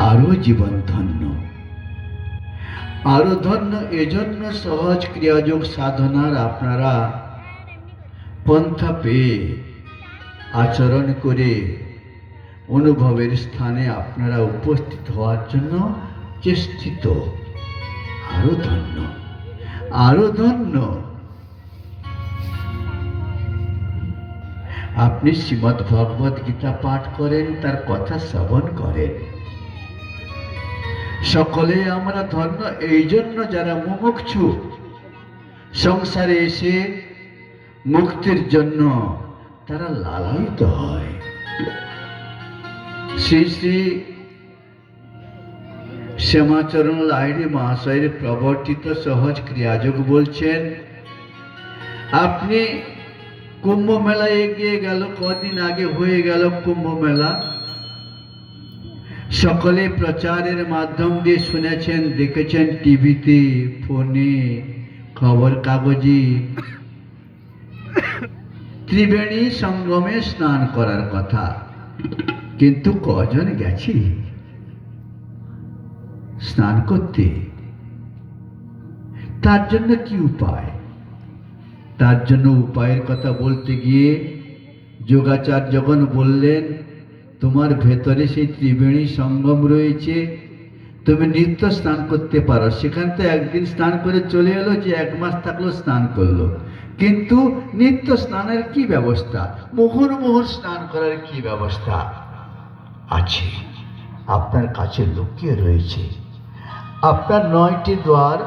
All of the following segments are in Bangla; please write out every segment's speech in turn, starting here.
আরো জীবন ধন্য। আরো ধন্য এজন্য সহজ ক্রিয়াযোগ সাধনার আপনারা পন্থা পেয়ে আচরণ করে অনুভবের স্থানে আপনারা উপস্থিত হওয়ার জন্য চেষ্টিত। আরো ধন্য, আরো ধন্য। আপনি শ্রীমদ্ ভগবত গীতা পাঠ করেন, তার কথা শ্রবণ করেন। সকলে আমরা ধন্য এই জন্য যারা মুমুক্ষু, সংসারে এসে মুক্তির জন্য তারা লালায়িত হয়। শ্রী শ্রী শ্যামাচরণ লাহিড়ী মহাশয়ের প্রবর্তিত সহজ ক্রিয়াযোগ বলছেন, আপনি কুম্ভ মেলায় এগিয়ে গেল, কদিন আগে হয়ে গেল কুম্ভ মেলা, সকলে প্রচারের মাধ্যম দিয়ে শুনেছেন, দেখেছেন টিভিতে, ফোনে, খবর কাগজে ত্রিবেণী সঙ্গমে স্নান করার কথা। কিন্তু কজন গেছি স্নান করতে? তার জন্য কি উপায়? তার জন্য উপায়ের কথা বলতে গিয়ে যোগাচার্যগণ বললেন, তোমার ভেতরে সেই ত্রিবেণী সঙ্গম রয়েছে, তুমি নিত্য স্নান করতে পারো। সেখান তো একদিন স্নান করে চলে এলো, যে এক মাস থাকলো স্নান করলো, কিন্তু নিত্য স্নানের কি ব্যবস্থা? মুহুর্মুহুর স্নান করার কি ব্যবস্থা আছে? আপনার কাছে লুকিয়ে রয়েছে। আপনার 9টি দ্বার,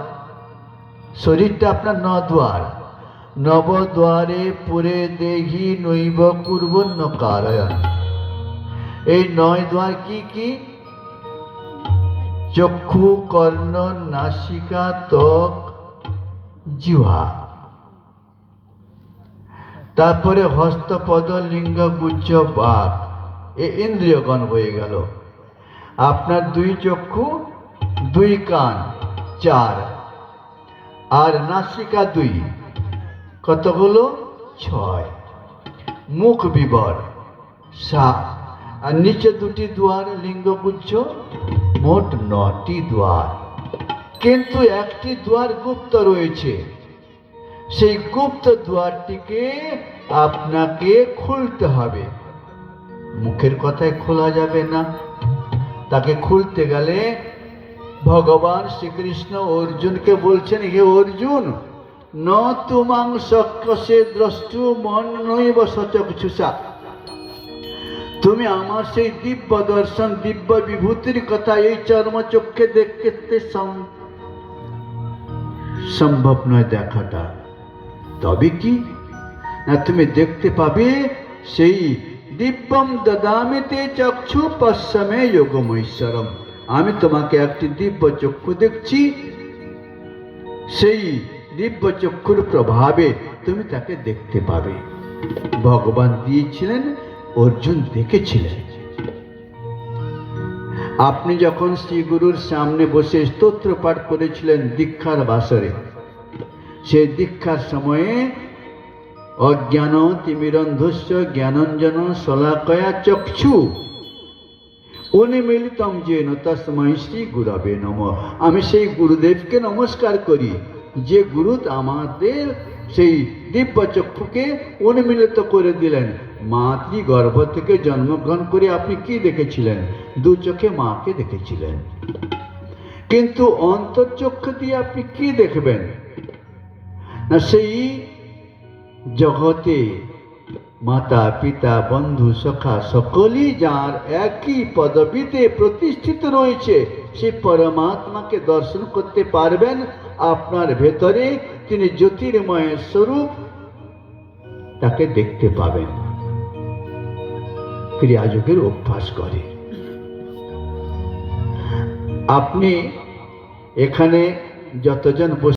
শরীরটা আপনার 9 দ্বার। নবদ্বারে পুরে দেহি নৈব কুর্বন্ন কারয়ন। এই 9 দ্বার কি কি? চক্ষু, কর্ণ, নাসিকা, ত্বক, জিহ্বা। তারপরে হস্তপদ, লিঙ্গ, গুচ্ছ, বাক। এই ইন্দ্রিয়গণ হয়ে গেল। আপনার 2 চক্ষু, 2 কান, 4, আর নাসিকা 2, কতগুলো? 6। মুখ বিবর 7, আর নিচে 2টি দ্বার, লিঙ্গগুচ্ছ, মোট 9টি দ্বার। কিন্তু একটি দ্বার গুপ্ত রয়েছে। সেই গুপ্ত দ্বারটিকে আপনাকে খুলতে হবে। মুখের কথায় খোলা যাবে না। তাকে খুলতে গেলে ভগবান শ্রীকৃষ্ণ অর্জুনকে বলছেন, হে অর্জুন, ন তুমাং শক্যসে দ্রষ্টু মন নৈব সচক্ষুষা। তুমি আমার সেই দিব্য দর্শন, দিব্য বিভূতির কথা এই চর্মচক্ষে দেখতে সম্ভব নয় দেখাটা। তবে কি না, তুমি দেখতে পাবে সেই দিব্যম দদামিতে চক্ষু পশ্যমে যোগমৈশ্বরম। আমি তোমাকে একটি দিব্য চক্ষু দেখছি, সেই দিব্য চক্ষুর প্রভাবে তুমি তাকে দেখতে পাবে। ভগবান দিয়েছিলেন, অর্জুন দেখেছিলেন। আপনি যখন শ্রী গুরুর সামনে বসে স্তোত্র পাঠ করেছিলেন দীক্ষার বাসরে, সেই দীক্ষার সময়ে অজ্ঞান তিমিরন্ধস্য জ্ঞানঞ্জন শলাকয়া চক্ষু উন্মীলিতম যেন তস্मै শ্রী গুরবে নমঃ। আমি সেই গুরুদেবকে নমস্কার করি, যে গুরু আমাদের সেই দিব্য চক্ষুকে উন্মীলিত করে দিলেন। মাতৃগর্ভ থেকে জন্মগ্রহণ করে আপনি কি দেখেছিলেন? 2 চোখে মাকে দেখেছিলেন। কিন্তু অন্তর্চক্ষু দিয়ে আপনি কি দেখবেন না, সেই জগতে মাতা পিতা বন্ধু সখা সকলেই যার একই পদবিতে প্রতিষ্ঠিত রয়েছে, সেই পরমাত্মাকে দর্শন করতে পারবেন। আপনার ভেতরে তিনি জ্যোতির্ময় স্বরূপ, তাকে দেখতে পাবেন। ক্রিয়াযোগের অভ্যাস করে আপনি এখানে যতজন